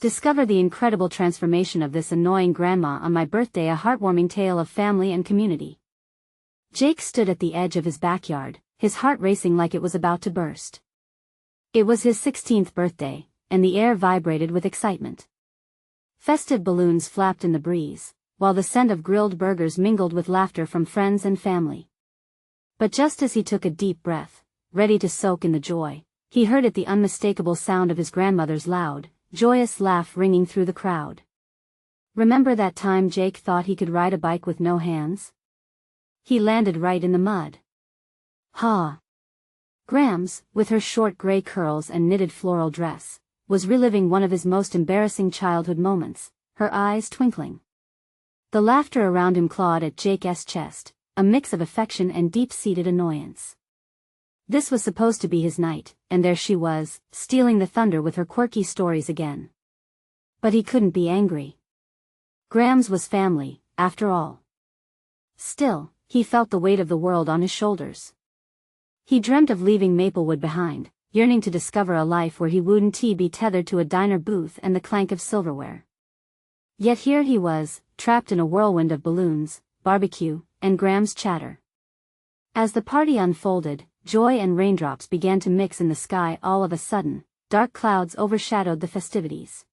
Discover the incredible transformation of this annoying grandma on my birthday, a heartwarming tale of family and community. Jake stood at the edge of his backyard, his heart racing like it was about to burst. It was his 16th birthday, and the air vibrated with excitement. Festive balloons flapped in the breeze, while the scent of grilled burgers mingled with laughter from friends and family. But just as he took a deep breath, ready to soak in the joy, he heard the unmistakable sound of his grandmother's loud, joyous laugh ringing through the crowd. Remember that time Jake thought he could ride a bike with no hands? He landed right in the mud. Ha! Grams, with her short gray curls and knitted floral dress, was reliving one of his most embarrassing childhood moments, her eyes twinkling. The laughter around him clawed at Jake's chest, a mix of affection and deep-seated annoyance. This was supposed to be his night, and there she was, stealing the thunder with her quirky stories again. But he couldn't be angry. Grams was family, after all. Still, he felt the weight of the world on his shoulders. He dreamt of leaving Maplewood behind, yearning to discover a life where he wouldn't be tethered to a diner booth and the clank of silverware. Yet here he was, trapped in a whirlwind of balloons, barbecue, and Grams' chatter. As the party unfolded, joy and raindrops began to mix in the sky. All of a sudden, dark clouds overshadowed the festivities.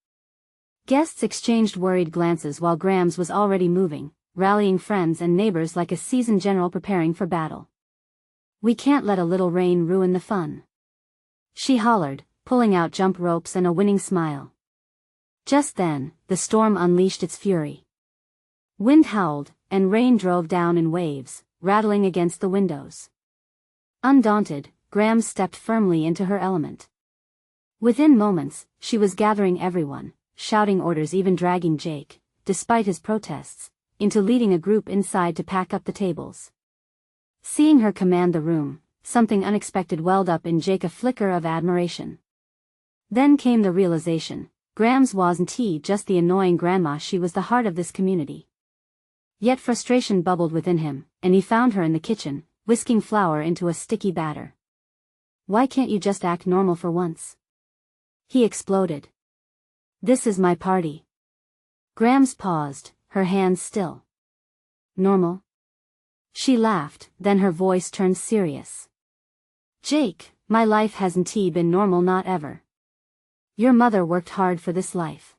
Guests exchanged worried glances while Grams was already moving, rallying friends and neighbors like a seasoned general preparing for battle. "We can't let a little rain ruin the fun," she hollered, pulling out jump ropes and a winning smile. Just then, the storm unleashed its fury. Wind howled, and rain drove down in waves, rattling against the windows. Undaunted, Grams stepped firmly into her element. Within moments, she was gathering everyone, shouting orders, even dragging Jake, despite his protests, into leading a group inside to pack up the tables. Seeing her command the room, something unexpected welled up in Jake, a flicker of admiration. Then came the realization, Grams wasn't just the annoying grandma, she was the heart of this community. Yet frustration bubbled within him, and he found her in the kitchen, whisking flour into a sticky batter. "Why can't you just act normal for once?" he exploded. "This is my party." Grams paused, her hands still. "Normal?" She laughed, then her voice turned serious. "Jake, my life hasn't been normal, not ever. Your mother worked hard for this life."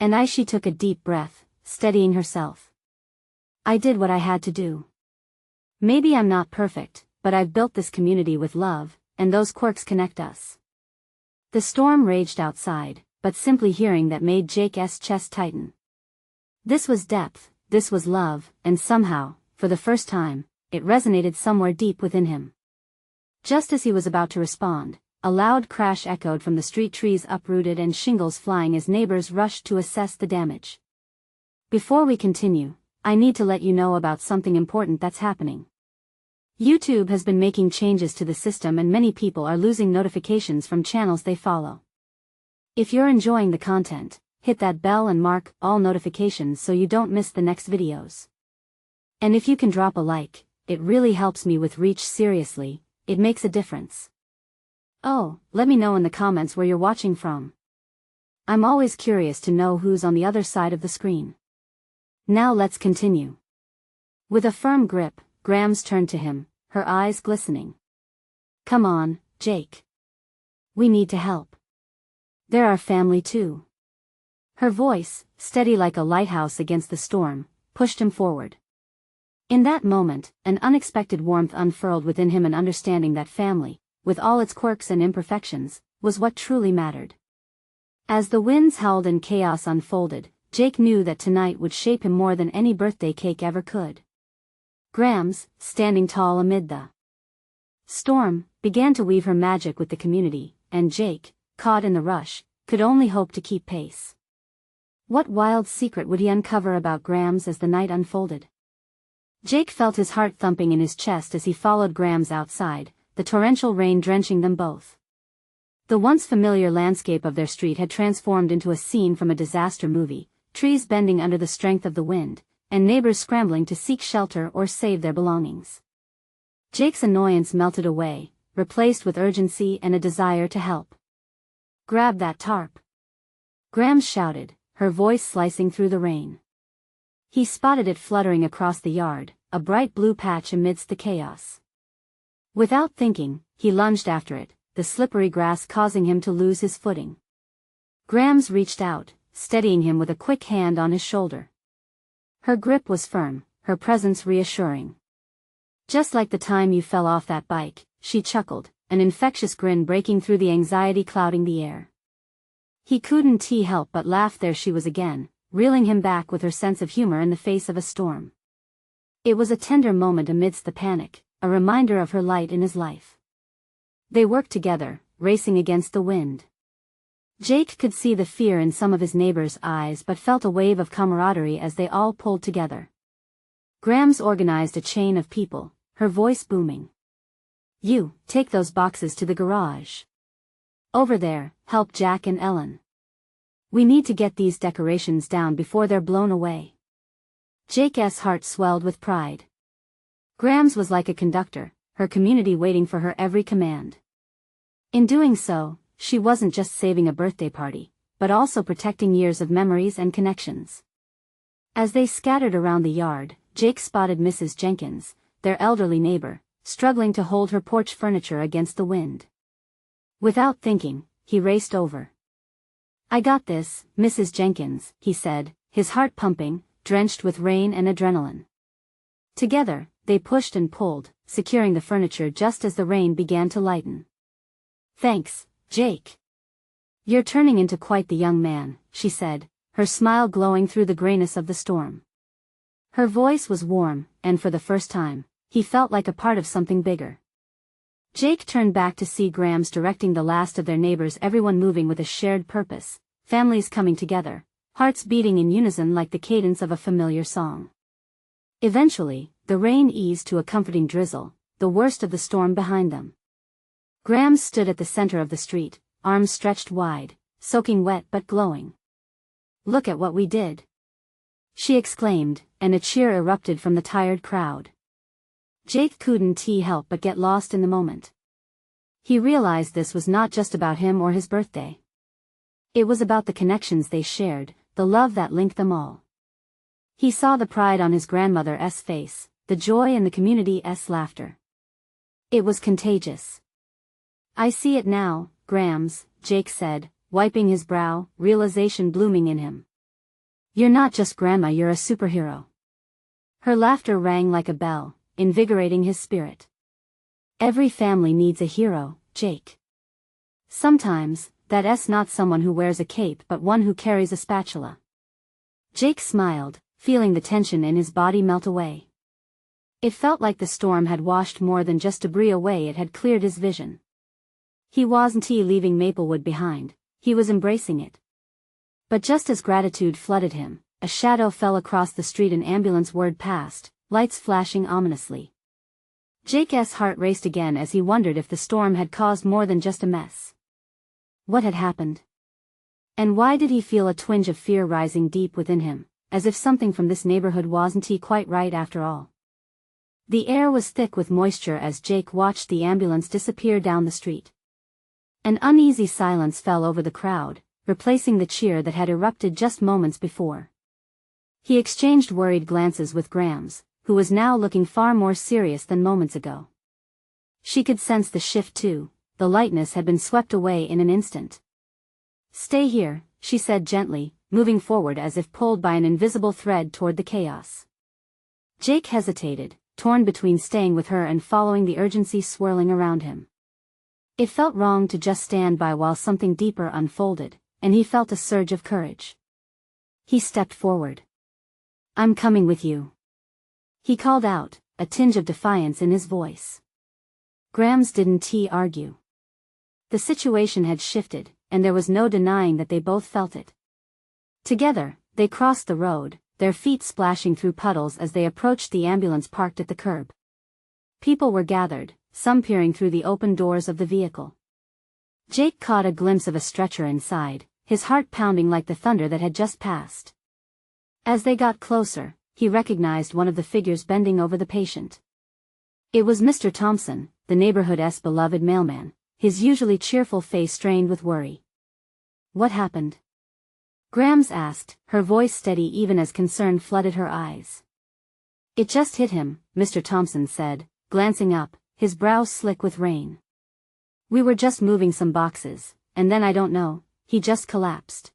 And she took a deep breath, steadying herself. "I did what I had to do. Maybe I'm not perfect, but I've built this community with love, and those quirks connect us." The storm raged outside, but simply hearing that made Jake's chest tighten. This was depth, this was love, and somehow, for the first time, it resonated somewhere deep within him. Just as he was about to respond, a loud crash echoed from the street, trees uprooted and shingles flying as neighbors rushed to assess the damage. Before we continue, I need to let you know about something important that's happening. YouTube has been making changes to the system, and many people are losing notifications from channels they follow. If you're enjoying the content, hit that bell and mark all notifications so you don't miss the next videos. And if you can drop a like, it really helps me with reach. Seriously, it makes a difference. Oh, let me know in the comments where you're watching from. I'm always curious to know who's on the other side of the screen. Now let's continue. With a firm grip, Grams turned to him, her eyes glistening. "Come on, Jake. We need to help. They're our family too." Her voice, steady like a lighthouse against the storm, pushed him forward. In that moment, an unexpected warmth unfurled within him, an understanding that family, with all its quirks and imperfections, was what truly mattered. As the winds howled and chaos unfolded, Jake knew that tonight would shape him more than any birthday cake ever could. Grams, standing tall amid the storm, began to weave her magic with the community, and Jake, caught in the rush, could only hope to keep pace. What wild secret would he uncover about Grams as the night unfolded? Jake felt his heart thumping in his chest as he followed Grams outside, the torrential rain drenching them both. The once familiar landscape of their street had transformed into a scene from a disaster movie, trees bending under the strength of the wind, and neighbors scrambling to seek shelter or save their belongings. Jake's annoyance melted away, replaced with urgency and a desire to help. "Grab that tarp. Grams shouted, her voice slicing through the rain. He spotted it fluttering across the yard, a bright blue patch amidst the chaos. Without thinking, he lunged after it, the slippery grass causing him to lose his footing. Grams reached out, steadying him with a quick hand on his shoulder. Her grip was firm, her presence reassuring. "Just like the time you fell off that bike," she chuckled, an infectious grin breaking through the anxiety clouding the air. He couldn't help but laugh. There she was again, reeling him back with her sense of humor in the face of a storm. It was a tender moment amidst the panic, a reminder of her light in his life. They worked together, racing against the wind. Jake could see the fear in some of his neighbors' eyes but felt a wave of camaraderie as they all pulled together. Grams organized a chain of people, her voice booming. "You, take those boxes to the garage. Over there, help Jack and Ellen. We need to get these decorations down before they're blown away." Jake's heart swelled with pride. Grams was like a conductor, her community waiting for her every command. In doing so, she wasn't just saving a birthday party, but also protecting years of memories and connections. As they scattered around the yard, Jake spotted Mrs. Jenkins, their elderly neighbor, struggling to hold her porch furniture against the wind. Without thinking, he raced over. "I got this, Mrs. Jenkins," he said, his heart pumping, drenched with rain and adrenaline. Together, they pushed and pulled, securing the furniture just as the rain began to lighten. "Thanks, Jake. You're turning into quite the young man," she said, her smile glowing through the grayness of the storm. Her voice was warm, and for the first time, he felt like a part of something bigger. Jake turned back to see Grams directing the last of their neighbors, everyone moving with a shared purpose, families coming together, hearts beating in unison like the cadence of a familiar song. Eventually, the rain eased to a comforting drizzle, the worst of the storm behind them. Grams stood at the center of the street, arms stretched wide, soaking wet but glowing. "Look at what we did!" she exclaimed, and a cheer erupted from the tired crowd. Jake couldn't help but get lost in the moment. He realized this was not just about him or his birthday. It was about the connections they shared, the love that linked them all. He saw the pride on his grandmother's face, the joy in the community's laughter. It was contagious. "I see it now, Grams," Jake said, wiping his brow, realization blooming in him. "You're not just grandma, you're a superhero." Her laughter rang like a bell, invigorating his spirit. "Every family needs a hero, Jake. Sometimes, that's not someone who wears a cape but one who carries a spatula." Jake smiled, feeling the tension in his body melt away. It felt like the storm had washed more than just debris away, it had cleared his vision. He wasn't leaving Maplewood behind, he was embracing it. But just as gratitude flooded him, a shadow fell across the street. An ambulance whirred past, lights flashing ominously. Jake's heart raced again as he wondered if the storm had caused more than just a mess. What had happened? And why did he feel a twinge of fear rising deep within him, as if something from this neighborhood wasn't quite right after all? The air was thick with moisture as Jake watched the ambulance disappear down the street. An uneasy silence fell over the crowd, replacing the cheer that had erupted just moments before. He exchanged worried glances with Grams, who was now looking far more serious than moments ago. She could sense the shift too, the lightness had been swept away in an instant. "Stay here," she said gently, moving forward as if pulled by an invisible thread toward the chaos. Jake hesitated, torn between staying with her and following the urgency swirling around him. It felt wrong to just stand by while something deeper unfolded, and he felt a surge of courage. He stepped forward. "I'm coming with you," he called out, a tinge of defiance in his voice. Grams didn't argue. The situation had shifted, and there was no denying that they both felt it. Together, they crossed the road, their feet splashing through puddles as they approached the ambulance parked at the curb. People were gathered, some peering through the open doors of the vehicle. Jake caught a glimpse of a stretcher inside, his heart pounding like the thunder that had just passed. As they got closer, he recognized one of the figures bending over the patient. It was Mr. Thompson, the neighborhood's beloved mailman, his usually cheerful face strained with worry. "What happened?" Grams asked, her voice steady even as concern flooded her eyes. It just hit him, Mr. Thompson said, glancing up, his brows slick with rain. We were just moving some boxes, and then I don't know, he just collapsed.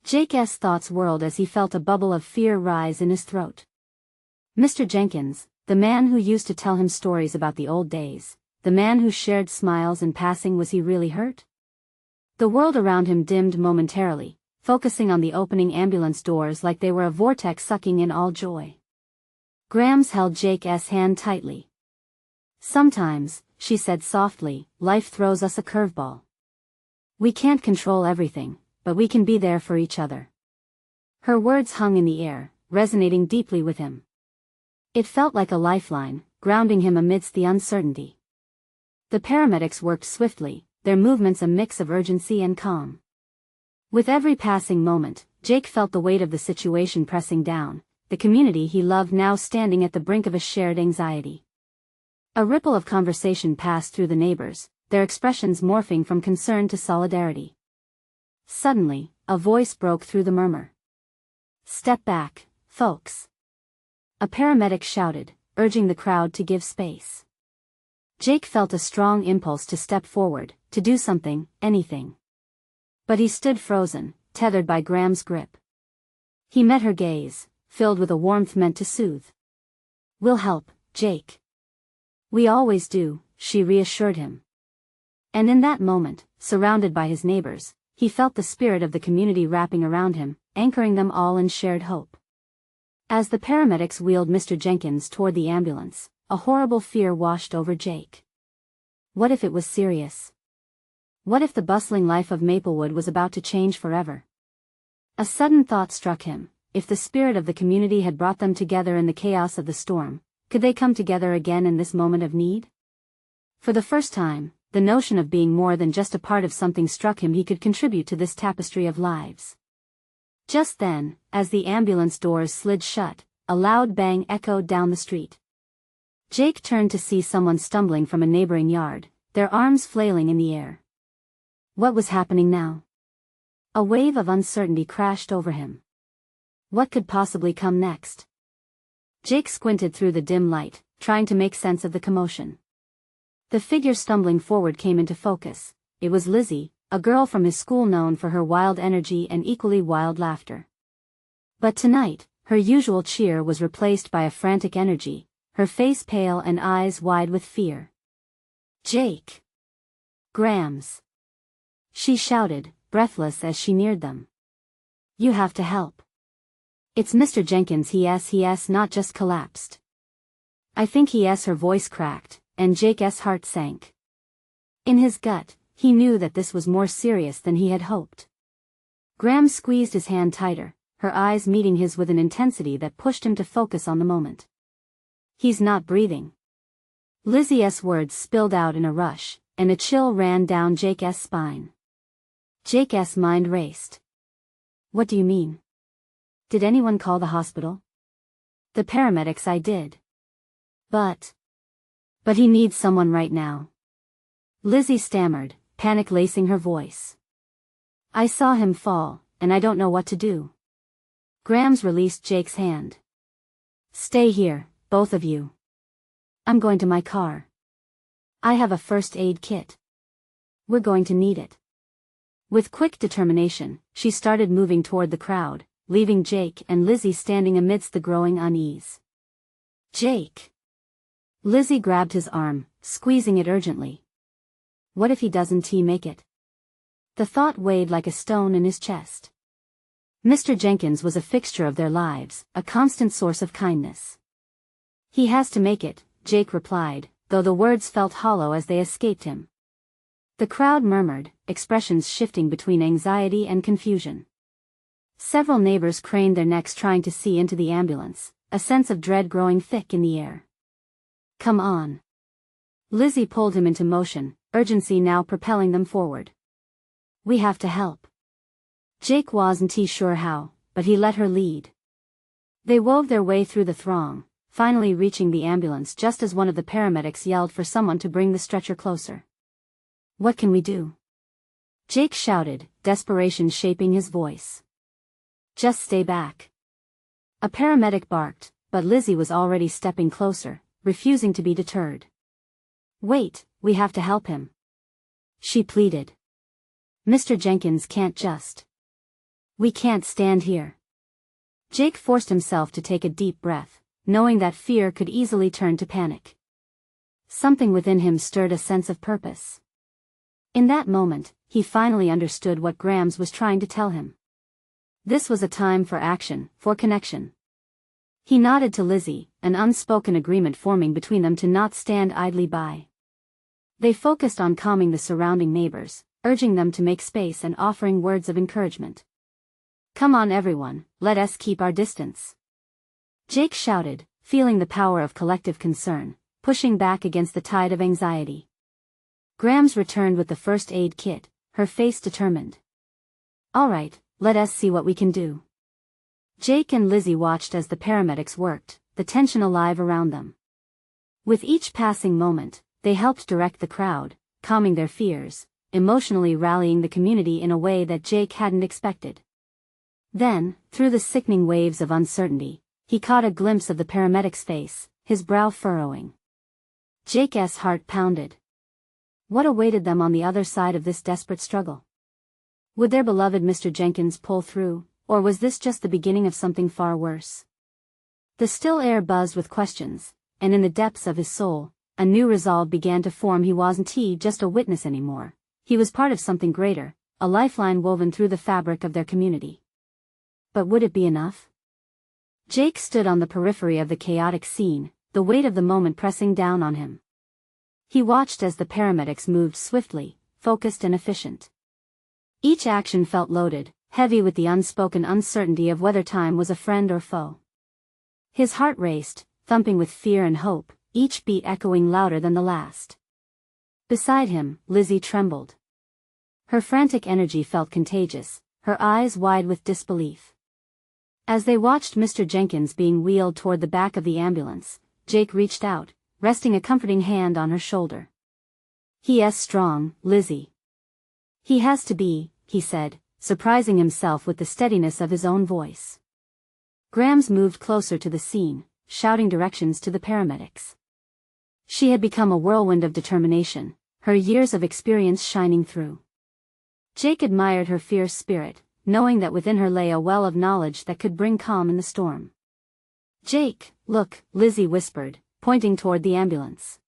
Jake's thoughts whirled as he felt a bubble of fear rise in his throat. Mr. Jenkins, the man who used to tell him stories about the old days, the man who shared smiles in passing, was he really hurt? The world around him dimmed momentarily, focusing on the opening ambulance doors like they were a vortex sucking in all joy. Grams held Jake's hand tightly. Sometimes, she said softly, life throws us a curveball. We can't control everything, but we can be there for each other. Her words hung in the air, resonating deeply with him. It felt like a lifeline, grounding him amidst the uncertainty. The paramedics worked swiftly, their movements a mix of urgency and calm. With every passing moment, Jake felt the weight of the situation pressing down, the community he loved now standing at the brink of a shared anxiety. A ripple of conversation passed through the neighbors, their expressions morphing from concern to solidarity. Suddenly, a voice broke through the murmur. Step back, folks. A paramedic shouted, urging the crowd to give space. Jake felt a strong impulse to step forward, to do something, anything. But he stood frozen, tethered by Graham's grip. He met her gaze, filled with a warmth meant to soothe. We'll help, Jake. We always do, she reassured him. And in that moment, surrounded by his neighbors, he felt the spirit of the community wrapping around him, anchoring them all in shared hope. As the paramedics wheeled Mr. Jenkins toward the ambulance, a horrible fear washed over Jake. What if it was serious? What if the bustling life of Maplewood was about to change forever? A sudden thought struck him. If the spirit of the community had brought them together in the chaos of the storm, could they come together again in this moment of need? For the first time, the notion of being more than just a part of something struck him. He could contribute to this tapestry of lives. Just then, as the ambulance doors slid shut, a loud bang echoed down the street. Jake turned to see someone stumbling from a neighboring yard, their arms flailing in the air. What was happening now? A wave of uncertainty crashed over him. What could possibly come next? Jake squinted through the dim light, trying to make sense of the commotion. The figure stumbling forward came into focus. It was Lizzie, a girl from his school known for her wild energy and equally wild laughter. But tonight, her usual cheer was replaced by a frantic energy, her face pale and eyes wide with fear. Jake! Grams! She shouted, breathless as she neared them. You have to help. It's Mr. Jenkins. He not just collapsed. I think her voice cracked, and Jake's heart sank. In his gut, he knew that this was more serious than he had hoped. Grams squeezed his hand tighter, her eyes meeting his with an intensity that pushed him to focus on the moment. He's not breathing. Lizzie's words spilled out in a rush, and a chill ran down Jake's spine. Jake's mind raced. What do you mean? Did anyone call the hospital? The paramedics. I did. But he needs someone right now. Lizzie stammered, panic lacing her voice. I saw him fall, and I don't know what to do. Grams released Jake's hand. Stay here, both of you. I'm going to my car. I have a first aid kit. We're going to need it. With quick determination, she started moving toward the crowd, leaving Jake and Lizzie standing amidst the growing unease. Jake! Lizzie grabbed his arm, squeezing it urgently. What if he doesn't make it? The thought weighed like a stone in his chest. Mr. Jenkins was a fixture of their lives, a constant source of kindness. He has to make it, Jake replied, though the words felt hollow as they escaped him. The crowd murmured, expressions shifting between anxiety and confusion. Several neighbors craned their necks trying to see into the ambulance, a sense of dread growing thick in the air. Come on. Lizzie pulled him into motion, urgency now propelling them forward. We have to help. Jake wasn't sure how, but he let her lead. They wove their way through the throng, finally reaching the ambulance just as one of the paramedics yelled for someone to bring the stretcher closer. What can we do? Jake shouted, desperation shaping his voice. Just stay back. A paramedic barked, but Lizzie was already stepping closer, refusing to be deterred. Wait, we have to help him. She pleaded. Mr. Jenkins can't just. We can't stand here. Jake forced himself to take a deep breath, knowing that fear could easily turn to panic. Something within him stirred a sense of purpose. In that moment, he finally understood what Grams was trying to tell him. This was a time for action, for connection. He nodded to Lizzie, an unspoken agreement forming between them to not stand idly by. They focused on calming the surrounding neighbors, urging them to make space and offering words of encouragement. Come on everyone, let us keep our distance. Jake shouted, feeling the power of collective concern, pushing back against the tide of anxiety. Grams returned with the first aid kit, her face determined. All right, let us see what we can do. Jake and Lizzie watched as the paramedics worked, the tension alive around them. With each passing moment, they helped direct the crowd, calming their fears, emotionally rallying the community in a way that Jake hadn't expected. Then, through the sickening waves of uncertainty, he caught a glimpse of the paramedic's face, his brow furrowing. Jake's heart pounded. What awaited them on the other side of this desperate struggle? Would their beloved Mr. Jenkins pull through, or was this just the beginning of something far worse? The still air buzzed with questions, and in the depths of his soul, a new resolve began to form. He wasn't just a witness anymore. He was part of something greater, a lifeline woven through the fabric of their community. But would it be enough? Jake stood on the periphery of the chaotic scene, the weight of the moment pressing down on him. He watched as the paramedics moved swiftly, focused and efficient. Each action felt loaded, heavy with the unspoken uncertainty of whether time was a friend or foe. His heart raced, thumping with fear and hope, each beat echoing louder than the last. Beside him, Lizzie trembled. Her frantic energy felt contagious, her eyes wide with disbelief. As they watched Mr. Jenkins being wheeled toward the back of the ambulance, Jake reached out, resting a comforting hand on her shoulder. He's strong, Lizzie. He has to be, he said, surprising himself with the steadiness of his own voice. Grams moved closer to the scene, shouting directions to the paramedics. She had become a whirlwind of determination, her years of experience shining through. Jake admired her fierce spirit, knowing that within her lay a well of knowledge that could bring calm in the storm. Jake, look, Lizzie whispered, pointing toward the ambulance.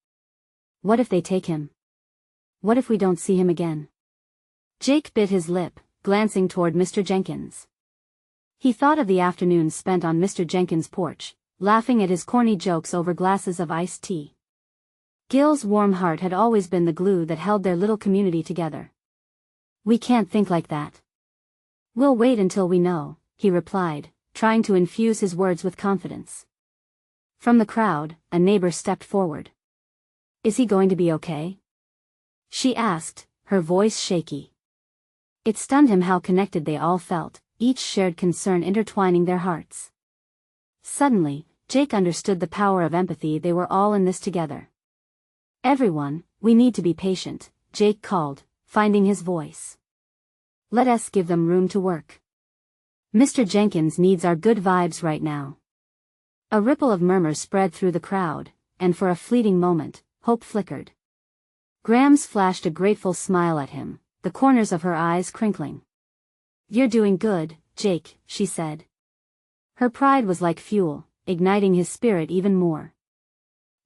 What if they take him? What if we don't see him again? Jake bit his lip, glancing toward Mr. Jenkins. He thought of the afternoons spent on Mr. Jenkins' porch, laughing at his corny jokes over glasses of iced tea. Gil's warm heart had always been the glue that held their little community together. We can't think like that. We'll wait until we know, he replied, trying to infuse his words with confidence. From the crowd, a neighbor stepped forward. Is he going to be okay? She asked, her voice shaky. It stunned him how connected they all felt, each shared concern intertwining their hearts. Suddenly, Jake understood the power of empathy. They were all in this together. Everyone, we need to be patient, Jake called, finding his voice. Let us give them room to work. Mr. Jenkins needs our good vibes right now. A ripple of murmurs spread through the crowd, and for a fleeting moment, hope flickered. Grams flashed a grateful smile at him, the corners of her eyes crinkling. You're doing good, Jake, she said. Her pride was like fuel, igniting his spirit even more.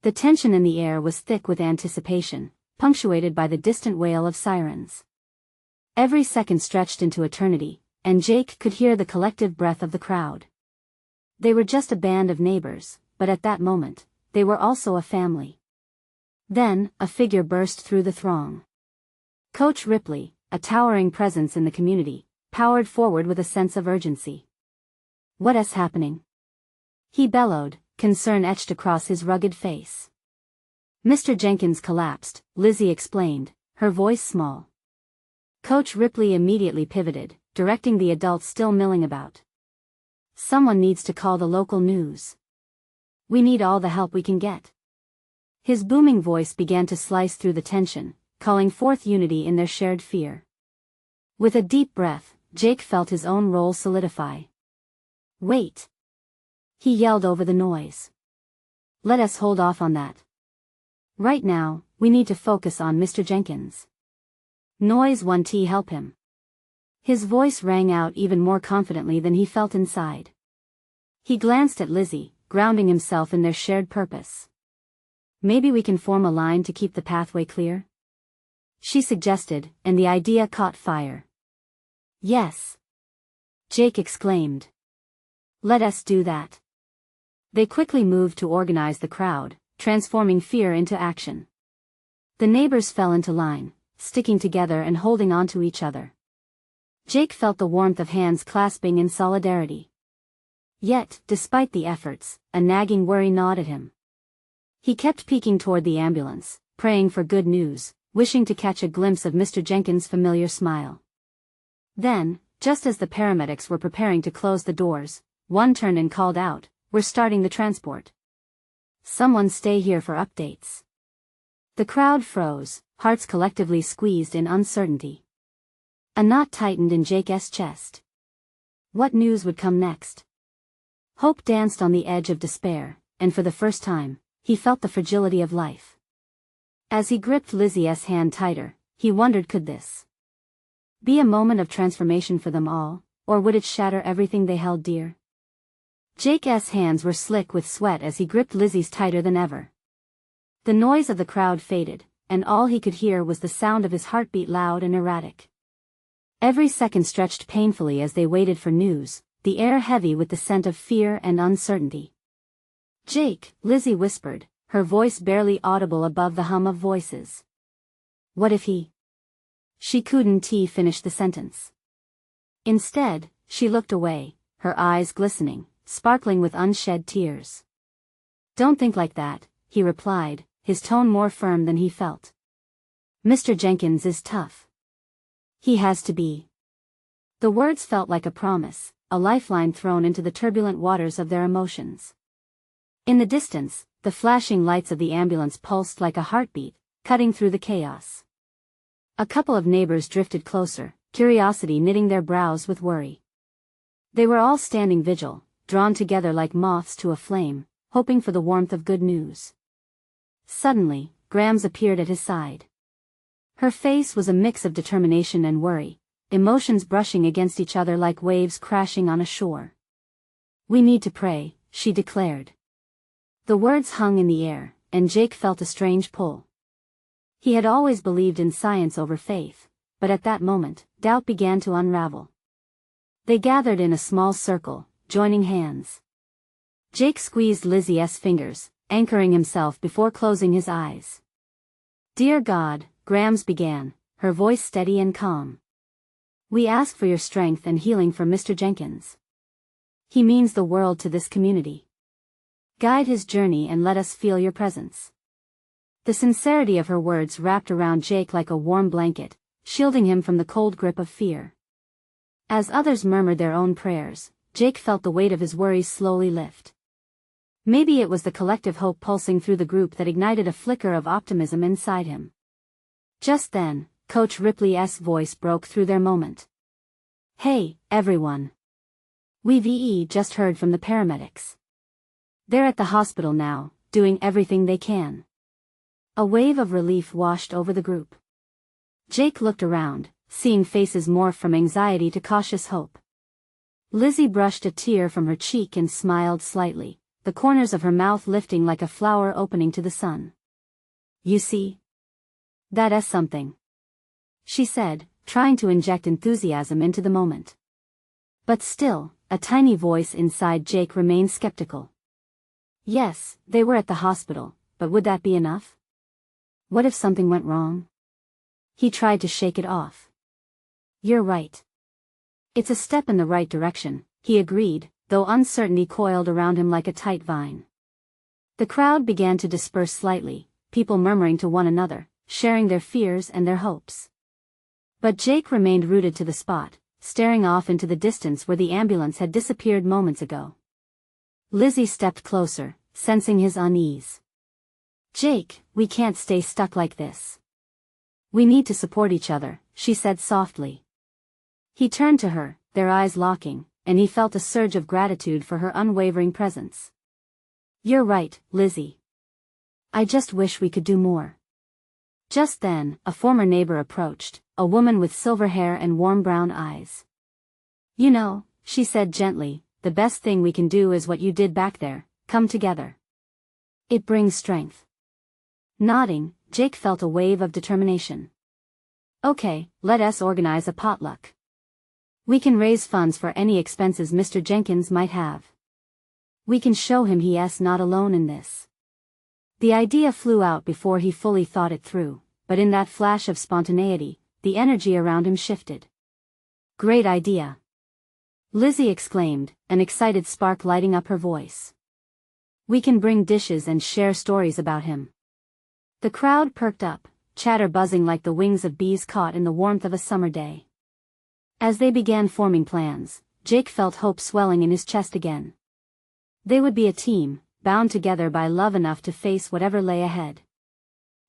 The tension in the air was thick with anticipation, punctuated by the distant wail of sirens. Every second stretched into eternity, and Jake could hear the collective breath of the crowd. They were just a band of neighbors, but at that moment, they were also a family. Then, a figure burst through the throng. Coach Ripley, a towering presence in the community, powered forward with a sense of urgency. What is happening? He bellowed, concern etched across his rugged face. Mr. Jenkins collapsed, Lizzie explained, her voice small. Coach Ripley immediately pivoted, directing the adults still milling about. Someone needs to call the local news. We need all the help we can get. His booming voice began to slice through the tension, calling forth unity in their shared fear. With a deep breath, Jake felt his own role solidify. Wait! He yelled over the noise. Let us hold off on that. Right now, we need to focus on Mr. Jenkins. Noise 1T help him. His voice rang out even more confidently than he felt inside. He glanced at Lizzie, grounding himself in their shared purpose. Maybe we can form a line to keep the pathway clear? She suggested, and the idea caught fire. Yes! Jake exclaimed. Let us do that. They quickly moved to organize the crowd, transforming fear into action. The neighbors fell into line, sticking together and holding on to each other. Jake felt the warmth of hands clasping in solidarity. Yet, despite the efforts, a nagging worry gnawed at him. He kept peeking toward the ambulance, praying for good news, wishing to catch a glimpse of Mr. Jenkins' familiar smile. Then, just as the paramedics were preparing to close the doors, one turned and called out, "We're starting the transport. Someone stay here for updates." The crowd froze, hearts collectively squeezed in uncertainty. A knot tightened in Jake's chest. What news would come next? Hope danced on the edge of despair, and for the first time, he felt the fragility of life. As he gripped Lizzie's hand tighter, he wondered, could this be a moment of transformation for them all, or would it shatter everything they held dear? Jake's hands were slick with sweat as he gripped Lizzie's tighter than ever. The noise of the crowd faded, and all he could hear was the sound of his heartbeat, loud and erratic. Every second stretched painfully as they waited for news, the air heavy with the scent of fear and uncertainty. "Jake," Lizzie whispered, her voice barely audible above the hum of voices. "What if he—" She couldn't finish the sentence. Instead, she looked away, her eyes glistening, sparkling with unshed tears. "Don't think like that," he replied, his tone more firm than he felt. "Mr. Jenkins is tough. He has to be." The words felt like a promise, a lifeline thrown into the turbulent waters of their emotions. In the distance, the flashing lights of the ambulance pulsed like a heartbeat, cutting through the chaos. A couple of neighbors drifted closer, curiosity knitting their brows with worry. They were all standing vigil, drawn together like moths to a flame, hoping for the warmth of good news. Suddenly, Grams appeared at his side. Her face was a mix of determination and worry, emotions brushing against each other like waves crashing on a shore. "We need to pray," she declared. The words hung in the air, and Jake felt a strange pull. He had always believed in science over faith, but at that moment, doubt began to unravel. They gathered in a small circle, joining hands. Jake squeezed Lizzie's fingers, anchoring himself before closing his eyes. "Dear God," Grams began, her voice steady and calm. "We ask for your strength and healing for Mr. Jenkins. He means the world to this community. Guide his journey and let us feel your presence." The sincerity of her words wrapped around Jake like a warm blanket, shielding him from the cold grip of fear. As others murmured their own prayers, Jake felt the weight of his worries slowly lift. Maybe it was the collective hope pulsing through the group that ignited a flicker of optimism inside him. Just then, Coach Ripley's voice broke through their moment. "Hey, everyone. We've just heard from the paramedics. They're at the hospital now, doing everything they can." A wave of relief washed over the group. Jake looked around, seeing faces morph from anxiety to cautious hope. Lizzie brushed a tear from her cheek and smiled slightly, the corners of her mouth lifting like a flower opening to the sun. "You see? That's something," she said, trying to inject enthusiasm into the moment. But still, a tiny voice inside Jake remained skeptical. Yes, they were at the hospital, but would that be enough? What if something went wrong? He tried to shake it off. "You're right. It's a step in the right direction," he agreed, though uncertainty coiled around him like a tight vine. The crowd began to disperse slightly, people murmuring to one another, sharing their fears and their hopes. But Jake remained rooted to the spot, staring off into the distance where the ambulance had disappeared moments ago. Lizzie stepped closer, sensing his unease. "Jake, we can't stay stuck like this. We need to support each other," she said softly. He turned to her, their eyes locking, and he felt a surge of gratitude for her unwavering presence. "You're right, Lizzie. I just wish we could do more." Just then, a former neighbor approached, a woman with silver hair and warm brown eyes. "You know," she said gently, "the best thing we can do is what you did back there, come together. It brings strength." Nodding, Jake felt a wave of determination. "Okay, let us organize a potluck. We can raise funds for any expenses Mr. Jenkins might have. We can show him he's not alone in this." The idea flew out before he fully thought it through, but in that flash of spontaneity, the energy around him shifted. "Great idea!" Lizzie exclaimed, an excited spark lighting up her voice. "We can bring dishes and share stories about him." The crowd perked up, chatter buzzing like the wings of bees caught in the warmth of a summer day. As they began forming plans, Jake felt hope swelling in his chest again. They would be a team, bound together by love enough to face whatever lay ahead.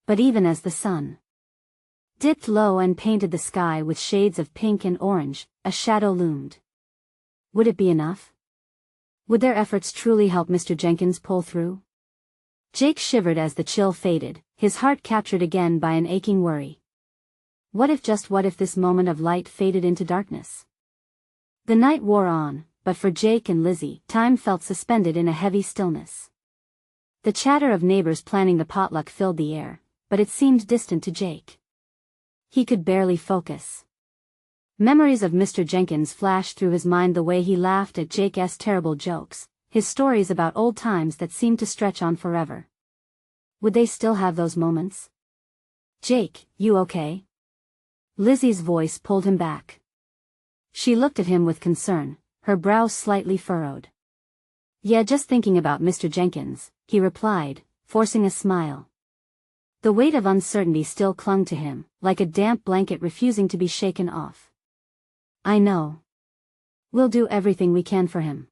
But even as the sun dipped low and painted the sky with shades of pink and orange, a shadow loomed. Would it be enough? Would their efforts truly help Mr. Jenkins pull through? Jake shivered as the chill faded, his heart captured again by an aching worry. What if this moment of light faded into darkness? The night wore on, but for Jake and Lizzie, time felt suspended in a heavy stillness. The chatter of neighbors planning the potluck filled the air, but it seemed distant to Jake. He could barely focus. Memories of Mr. Jenkins flashed through his mind, the way he laughed at Jake's terrible jokes, his stories about old times that seemed to stretch on forever. Would they still have those moments? "Jake, you okay?" Lizzie's voice pulled him back. She looked at him with concern, her brows slightly furrowed. "Yeah, just thinking about Mr. Jenkins," he replied, forcing a smile. The weight of uncertainty still clung to him, like a damp blanket refusing to be shaken off. "I know. We'll do everything we can for him.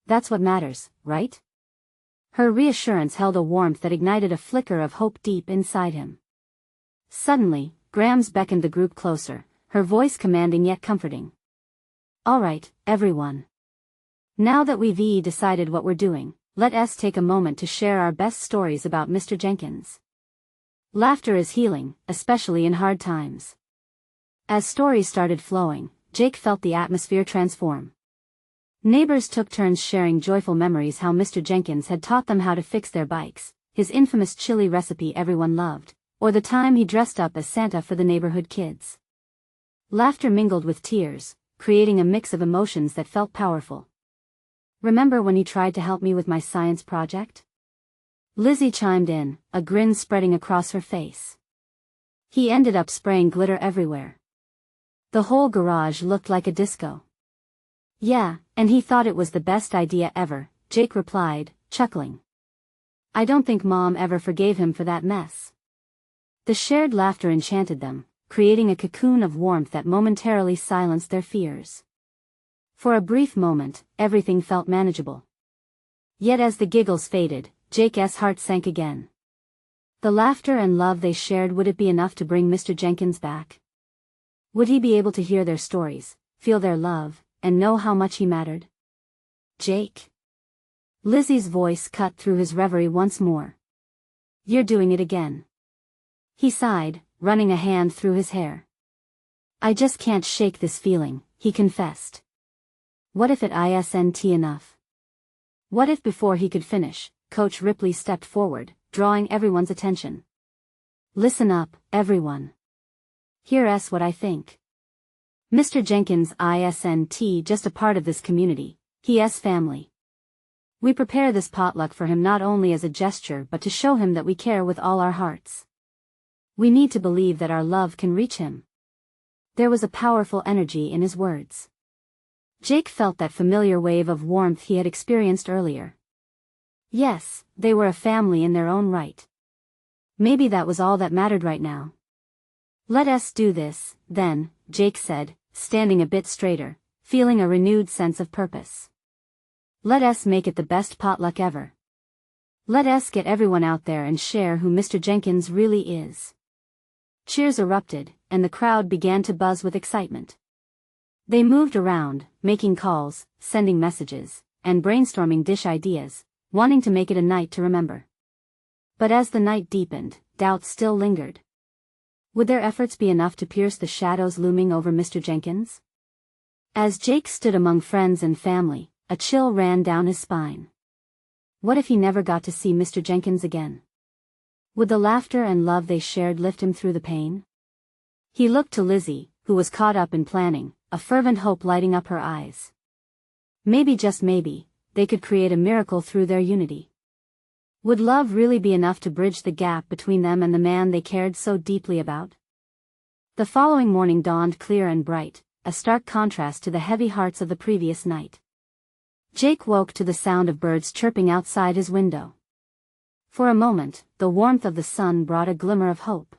That's what matters, right?" Her reassurance held a warmth that ignited a flicker of hope deep inside him. Suddenly, Grams beckoned the group closer, her voice commanding yet comforting. "All right, everyone. Now that we've decided what we're doing, let us take a moment to share our best stories about Mr. Jenkins. Laughter is healing, especially in hard times." As stories started flowing, Jake felt the atmosphere transform. Neighbors took turns sharing joyful memories, how Mr. Jenkins had taught them how to fix their bikes, his infamous chili recipe everyone loved, or the time he dressed up as Santa for the neighborhood kids. Laughter mingled with tears, creating a mix of emotions that felt powerful. "Remember when he tried to help me with my science project?" Lizzie chimed in, a grin spreading across her face. "He ended up spraying glitter everywhere. The whole garage looked like a disco." "Yeah, and he thought it was the best idea ever," Jake replied, chuckling. "I don't think Mom ever forgave him for that mess." The shared laughter enchanted them, creating a cocoon of warmth that momentarily silenced their fears. For a brief moment, everything felt manageable. Yet as the giggles faded, Jake's heart sank again. The laughter and love they shared, would it be enough to bring Mr. Jenkins back? Would he be able to hear their stories, feel their love, and know how much he mattered? "Jake?" Lizzie's voice cut through his reverie once more. "You're doing it again." He sighed, running a hand through his hair. "I just can't shake this feeling," he confessed. What if it isn't enough? What if before he could finish, Coach Ripley stepped forward, drawing everyone's attention? "Listen up, everyone. Here's what I think. Mr. Jenkins isn't just a part of this community, he's family. We prepare this potluck for him not only as a gesture but to show him that we care with all our hearts. We need to believe that our love can reach him." There was a powerful energy in his words. Jake felt that familiar wave of warmth he had experienced earlier. Yes, they were a family in their own right. Maybe that was all that mattered right now. "Let us do this, then," Jake said, standing a bit straighter, feeling a renewed sense of purpose. "Let us make it the best potluck ever. Let us get everyone out there and share who Mr. Jenkins really is." Cheers erupted, and the crowd began to buzz with excitement. They moved around, making calls, sending messages, and brainstorming dish ideas, wanting to make it a night to remember. But as the night deepened, doubts still lingered. Would their efforts be enough to pierce the shadows looming over Mr. Jenkins? As Jake stood among friends and family, a chill ran down his spine. What if he never got to see Mr. Jenkins again? Would the laughter and love they shared lift him through the pain? He looked to Lizzie, who was caught up in planning, a fervent hope lighting up her eyes. Maybe, just maybe, they could create a miracle through their unity. Would love really be enough to bridge the gap between them and the man they cared so deeply about? The following morning dawned clear and bright, a stark contrast to the heavy hearts of the previous night. Jake woke to the sound of birds chirping outside his window. For a moment, the warmth of the sun brought a glimmer of hope.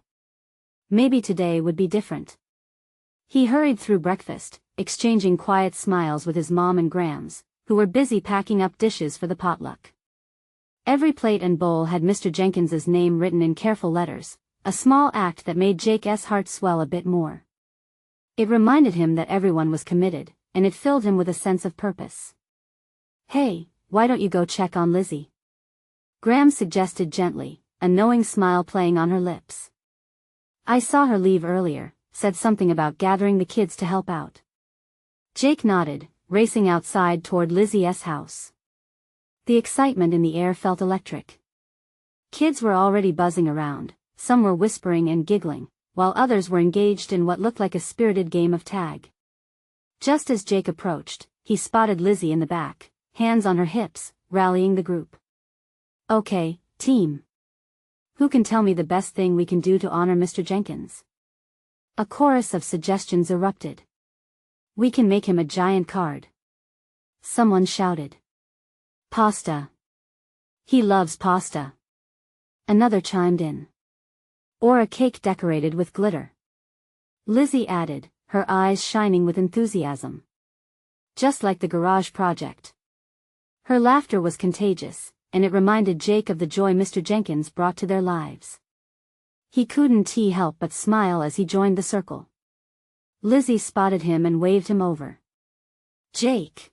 Maybe today would be different. He hurried through breakfast, exchanging quiet smiles with his mom and Grams, who were busy packing up dishes for the potluck. Every plate and bowl had Mr. Jenkins's name written in careful letters, a small act that made Jake's heart swell a bit more. It reminded him that everyone was committed, and it filled him with a sense of purpose. "Hey, why don't you go check on Lizzie?" Graham suggested gently, a knowing smile playing on her lips. "I saw her leave earlier," said something about gathering the kids to help out. Jake nodded, racing outside toward Lizzie's house. The excitement in the air felt electric. Kids were already buzzing around, some were whispering and giggling, while others were engaged in what looked like a spirited game of tag. Just as Jake approached, he spotted Lizzie in the back, hands on her hips, rallying the group. "Okay, team. Who can tell me the best thing we can do to honor Mr. Jenkins?" A chorus of suggestions erupted. "We can make him a giant card." Someone shouted. "Pasta. He loves pasta." Another chimed in. "Or a cake decorated with glitter." Lizzie added, her eyes shining with enthusiasm. "Just like the garage project." Her laughter was contagious, and it reminded Jake of the joy Mr. Jenkins brought to their lives. He couldn't help but smile as he joined the circle. Lizzie spotted him and waved him over. "Jake.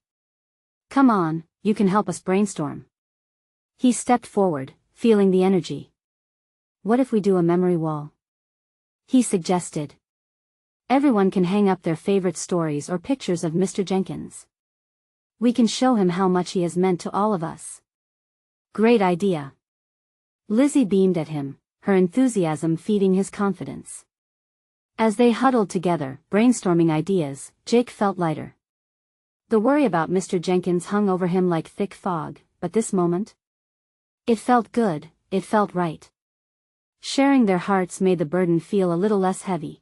Come on, you can help us brainstorm." He stepped forward, feeling the energy. "What if we do a memory wall?" he suggested. "Everyone can hang up their favorite stories or pictures of Mr. Jenkins. We can show him how much he has meant to all of us." "Great idea." Lizzie beamed at him, her enthusiasm feeding his confidence. As they huddled together, brainstorming ideas, Jake felt lighter. The worry about Mr. Jenkins hung over him like thick fog, but this moment? It felt good, it felt right. Sharing their hearts made the burden feel a little less heavy.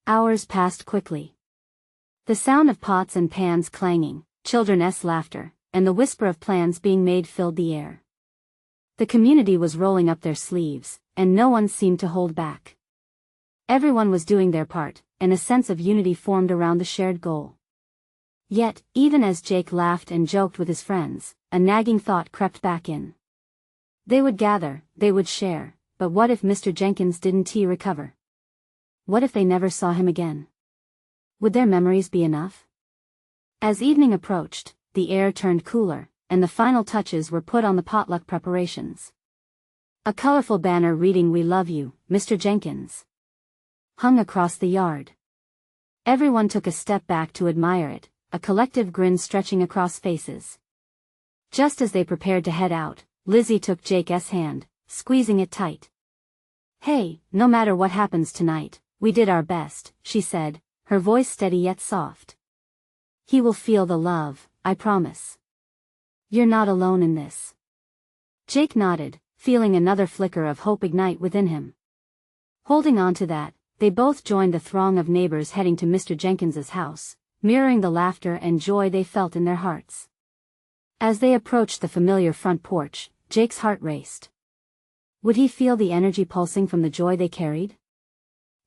Hours passed quickly. The sound of pots and pans clanging, children's laughter, and the whisper of plans being made filled the air. The community was rolling up their sleeves, and no one seemed to hold back. Everyone was doing their part, and a sense of unity formed around the shared goal. Yet, even as Jake laughed and joked with his friends, a nagging thought crept back in. They would gather, they would share, but what if Mr. Jenkins didn't recover? What if they never saw him again? Would their memories be enough? As evening approached, the air turned cooler, and the final touches were put on the potluck preparations. A colorful banner reading "We love you, Mr. Jenkins," hung across the yard. Everyone took a step back to admire it, a collective grin stretching across faces. Just as they prepared to head out, Lizzie took Jake's hand, squeezing it tight. "Hey, no matter what happens tonight, we did our best," she said, her voice steady yet soft. "He will feel the love, I promise. You're not alone in this." Jake nodded, feeling another flicker of hope ignite within him. Holding on to that, they both joined the throng of neighbors heading to Mr. Jenkins's house, mirroring the laughter and joy they felt in their hearts. As they approached the familiar front porch, Jake's heart raced. Would he feel the energy pulsing from the joy they carried?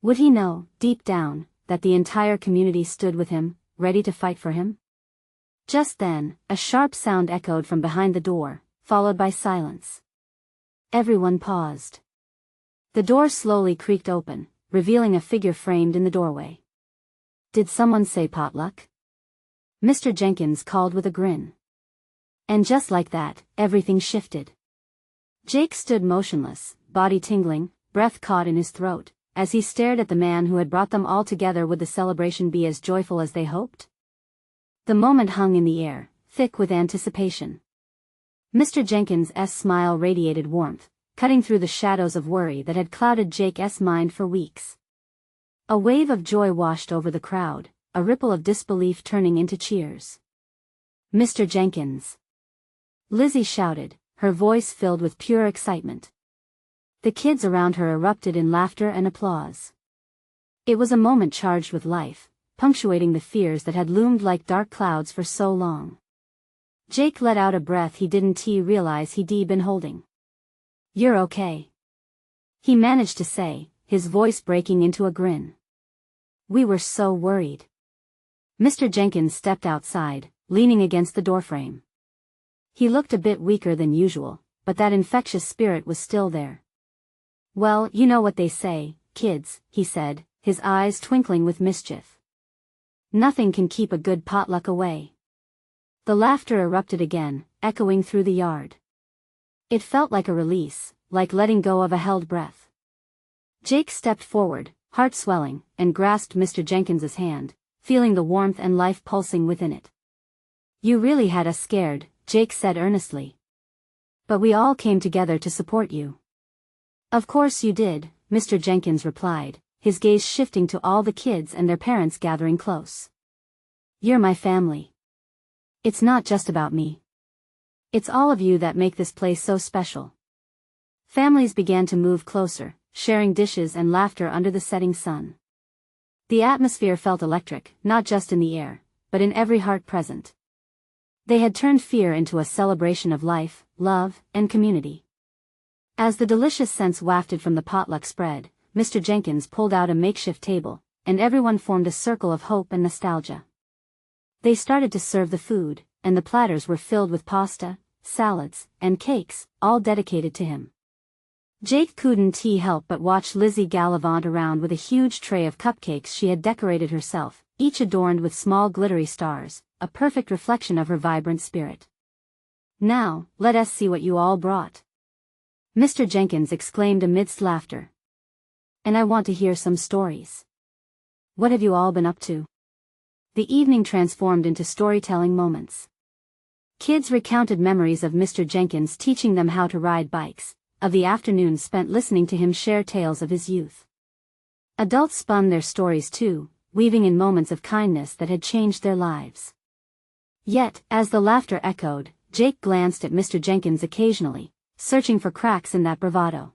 Would he know, deep down, that the entire community stood with him, ready to fight for him? Just then, a sharp sound echoed from behind the door, followed by silence. Everyone paused. The door slowly creaked open, revealing a figure framed in the doorway. Did someone say potluck? Mr. Jenkins called with a grin. And just like that, everything shifted. Jake stood motionless, body tingling, breath caught in his throat, as he stared at the man who had brought them all together. Would the celebration be as joyful as they hoped? The moment hung in the air, thick with anticipation. Mr. Jenkins' smile radiated warmth, cutting through the shadows of worry that had clouded Jake's mind for weeks. A wave of joy washed over the crowd, a ripple of disbelief turning into cheers. Mr. Jenkins! Lizzie shouted, her voice filled with pure excitement. The kids around her erupted in laughter and applause. It was a moment charged with life, punctuating the fears that had loomed like dark clouds for so long. Jake let out a breath he didn't realize he'd been holding. "You're okay," he managed to say, his voice breaking into a grin. "We were so worried." Mr. Jenkins stepped outside, leaning against the doorframe. He looked a bit weaker than usual, but that infectious spirit was still there. "Well, you know what they say, kids," he said, his eyes twinkling with mischief. "Nothing can keep a good potluck away." The laughter erupted again, echoing through the yard. It felt like a release, like letting go of a held breath. Jake stepped forward, heart swelling, and grasped Mr. Jenkins's hand, feeling the warmth and life pulsing within it. "You really had us scared," Jake said earnestly. "But we all came together to support you." "Of course you did," Mr. Jenkins replied, his gaze shifting to all the kids and their parents gathering close. "You're my family. It's not just about me. It's all of you that make this place so special." Families began to move closer, sharing dishes and laughter under the setting sun. The atmosphere felt electric, not just in the air, but in every heart present. They had turned fear into a celebration of life, love, and community. As the delicious scents wafted from the potluck spread, Mr. Jenkins pulled out a makeshift table, and everyone formed a circle of hope and nostalgia. They started to serve the food, and the platters were filled with pasta, salads, and cakes, all dedicated to him. Jake couldn't help but watch Lizzie gallivant around with a huge tray of cupcakes she had decorated herself, each adorned with small glittery stars, a perfect reflection of her vibrant spirit. "Now, let us see what you all brought," Mr. Jenkins exclaimed amidst laughter. "And I want to hear some stories. What have you all been up to?" The evening transformed into storytelling moments. Kids recounted memories of Mr. Jenkins teaching them how to ride bikes, of the afternoons spent listening to him share tales of his youth. Adults spun their stories too, weaving in moments of kindness that had changed their lives. Yet, as the laughter echoed, Jake glanced at Mr. Jenkins occasionally, searching for cracks in that bravado.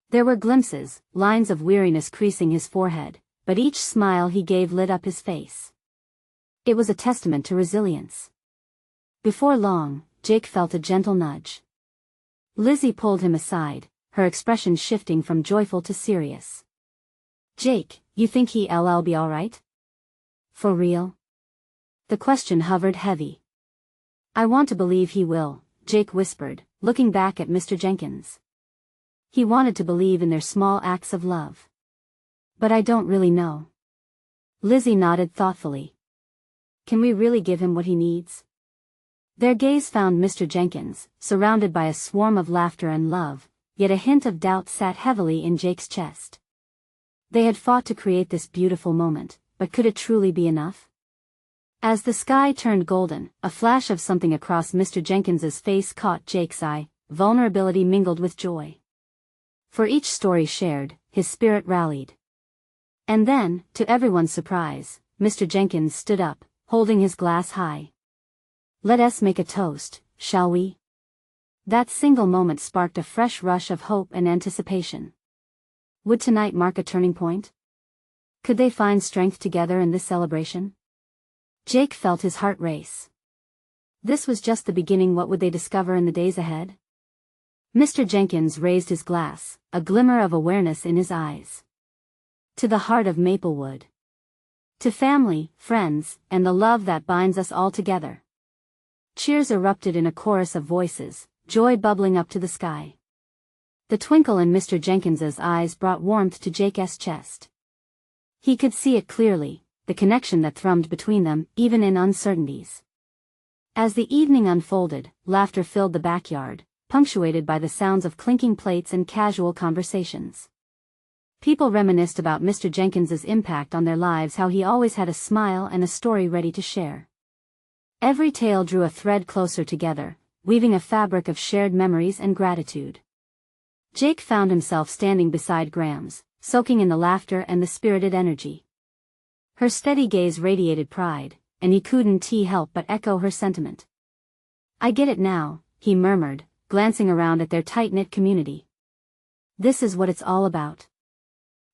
There were glimpses, lines of weariness creasing his forehead, but each smile he gave lit up his face. It was a testament to resilience. Before long, Jake felt a gentle nudge. Lizzie pulled him aside, her expression shifting from joyful to serious. "Jake, you think he'll be alright? For real?" The question hovered heavy. "I want to believe he will," Jake whispered, looking back at Mr. Jenkins. He wanted to believe in their small acts of love. "But I don't really know." Lizzie nodded thoughtfully. "Can we really give him what he needs?" Their gaze found Mr. Jenkins, surrounded by a swarm of laughter and love, yet a hint of doubt sat heavily in Jake's chest. They had fought to create this beautiful moment, but could it truly be enough? As the sky turned golden, a flash of something across Mr. Jenkins's face caught Jake's eye, vulnerability mingled with joy. For each story shared, his spirit rallied. And then, to everyone's surprise, Mr. Jenkins stood up, holding his glass high. "Let us make a toast, shall we?" That single moment sparked a fresh rush of hope and anticipation. Would tonight mark a turning point? Could they find strength together in this celebration? Jake felt his heart race. This was just the beginning. What would they discover in the days ahead? Mr. Jenkins raised his glass, a glimmer of awareness in his eyes. "To the heart of Maplewood. To family, friends, and the love that binds us all together." Cheers erupted in a chorus of voices, joy bubbling up to the sky. The twinkle in Mr. Jenkins's eyes brought warmth to Jake's chest. He could see it clearly, the connection that thrummed between them, even in uncertainties. As the evening unfolded, laughter filled the backyard, punctuated by the sounds of clinking plates and casual conversations. People reminisced about Mr. Jenkins's impact on their lives, how he always had a smile and a story ready to share. Every tale drew a thread closer together, weaving a fabric of shared memories and gratitude. Jake found himself standing beside Grams, soaking in the laughter and the spirited energy. Her steady gaze radiated pride, and he couldn't help but echo her sentiment. "I get it now," he murmured, glancing around at their tight-knit community. "This is what it's all about."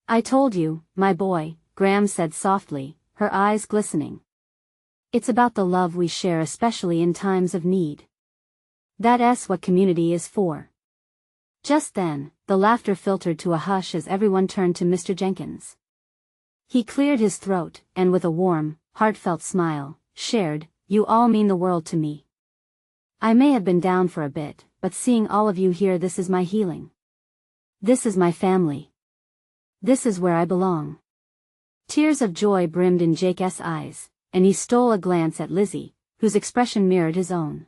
"I told you, my boy," Grams said softly, her eyes glistening. "It's about the love we share, especially in times of need. That's what community is for." Just then, the laughter filtered to a hush as everyone turned to Mr. Jenkins. He cleared his throat, and with a warm, heartfelt smile, shared, "You all mean the world to me. I may have been down for a bit, but seeing all of you here, this is my healing. This is my family. This is where I belong." Tears of joy brimmed in Jake's eyes, and he stole a glance at Lizzie, whose expression mirrored his own.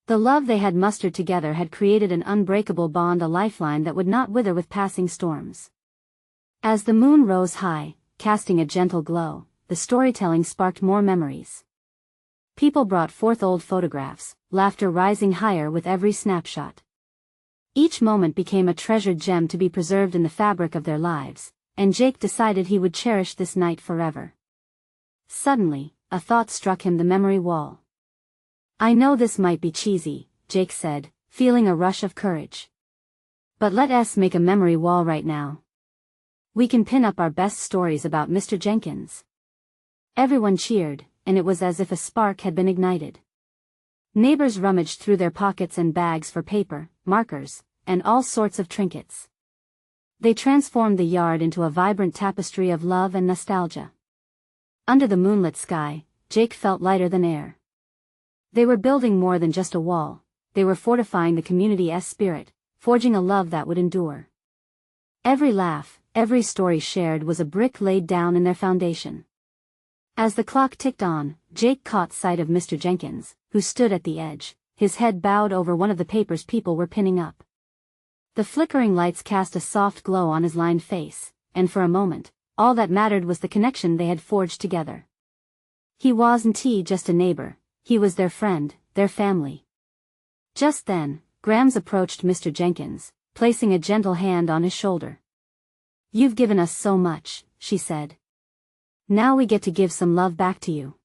The love they had mustered together had created an unbreakable bond, a lifeline that would not wither with passing storms. As the moon rose high, casting a gentle glow, the storytelling sparked more memories. People brought forth old photographs, laughter rising higher with every snapshot. Each moment became a treasured gem to be preserved in the fabric of their lives, and Jake decided he would cherish this night forever. Suddenly, a thought struck him, the memory wall. "I know this might be cheesy," Jake said, feeling a rush of courage. "But let us make a memory wall right now. We can pin up our best stories about Mr. Jenkins." Everyone cheered, and it was as if a spark had been ignited. Neighbors rummaged through their pockets and bags for paper, markers, and all sorts of trinkets. They transformed the yard into a vibrant tapestry of love and nostalgia. Under the moonlit sky, Jake felt lighter than air. They were building more than just a wall, they were fortifying the community's spirit, forging a love that would endure. Every laugh, every story shared was a brick laid down in their foundation. As the clock ticked on, Jake caught sight of Mr. Jenkins, who stood at the edge, his head bowed over one of the papers people were pinning up. The flickering lights cast a soft glow on his lined face, and for a moment, all that mattered was the connection they had forged together. He wasn't just a neighbor, he was their friend, their family. Just then, Grams approached Mr. Jenkins, placing a gentle hand on his shoulder. "You've given us so much," she said. "Now we get to give some love back to you."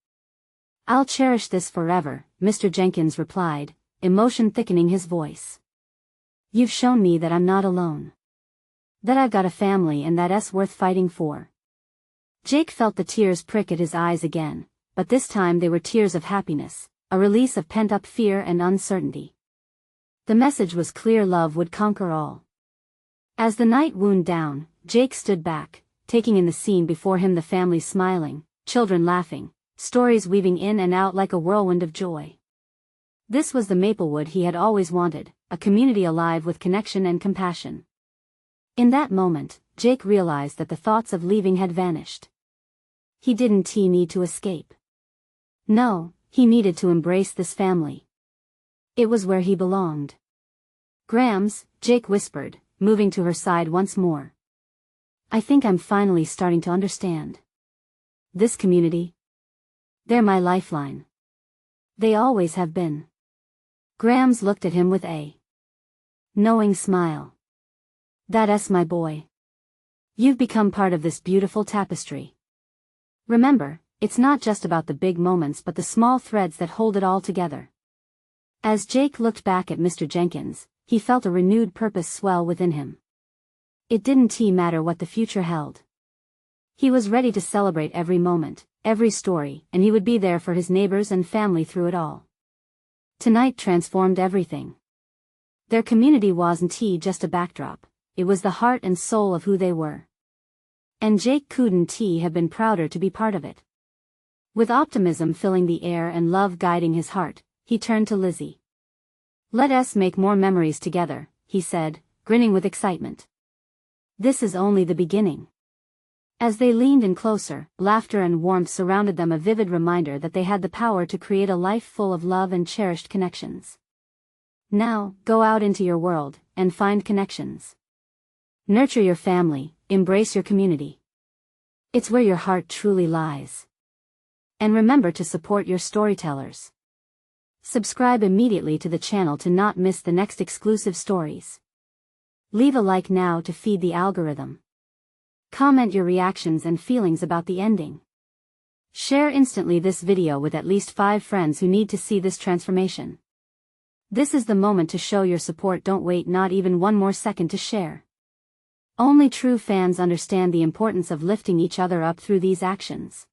"I'll cherish this forever," Mr. Jenkins replied, emotion thickening his voice. "You've shown me that I'm not alone. That I've got a family and that's worth fighting for." Jake felt the tears prick at his eyes again, but this time they were tears of happiness, a release of pent-up fear and uncertainty. The message was clear: love would conquer all. As the night wound down, Jake stood back, taking in the scene before him, the family smiling, children laughing, stories weaving in and out like a whirlwind of joy. This was the Maplewood he had always wanted, a community alive with connection and compassion. In that moment, Jake realized that the thoughts of leaving had vanished. He didn't need to escape. No, he needed to embrace this family. It was where he belonged. "Grams," Jake whispered, moving to her side once more. "I think I'm finally starting to understand. This community. They're my lifeline. They always have been." Grams looked at him with a knowing smile. "That's my boy. You've become part of this beautiful tapestry. Remember, it's not just about the big moments but the small threads that hold it all together." As Jake looked back at Mr. Jenkins, he felt a renewed purpose swell within him. It didn't matter what the future held. He was ready to celebrate every moment, every story, and he would be there for his neighbors and family through it all. Tonight transformed everything. Their community wasn't just a backdrop, it was the heart and soul of who they were. And Jake couldn't have been prouder to be part of it. With optimism filling the air and love guiding his heart, he turned to Lizzie. "Let us make more memories together," he said, grinning with excitement. "This is only the beginning." As they leaned in closer, laughter and warmth surrounded them, a vivid reminder that they had the power to create a life full of love and cherished connections. Now, go out into your world, and find connections. Nurture your family, embrace your community. It's where your heart truly lies. And remember to support your storytellers. Subscribe immediately to the channel to not miss the next exclusive stories. Leave a like now to feed the algorithm. Comment your reactions and feelings about the ending. Share instantly this video with at least 5 friends who need to see this transformation. This is the moment to show your support. Don't wait not even one more second to share. Only true fans understand the importance of lifting each other up through these actions.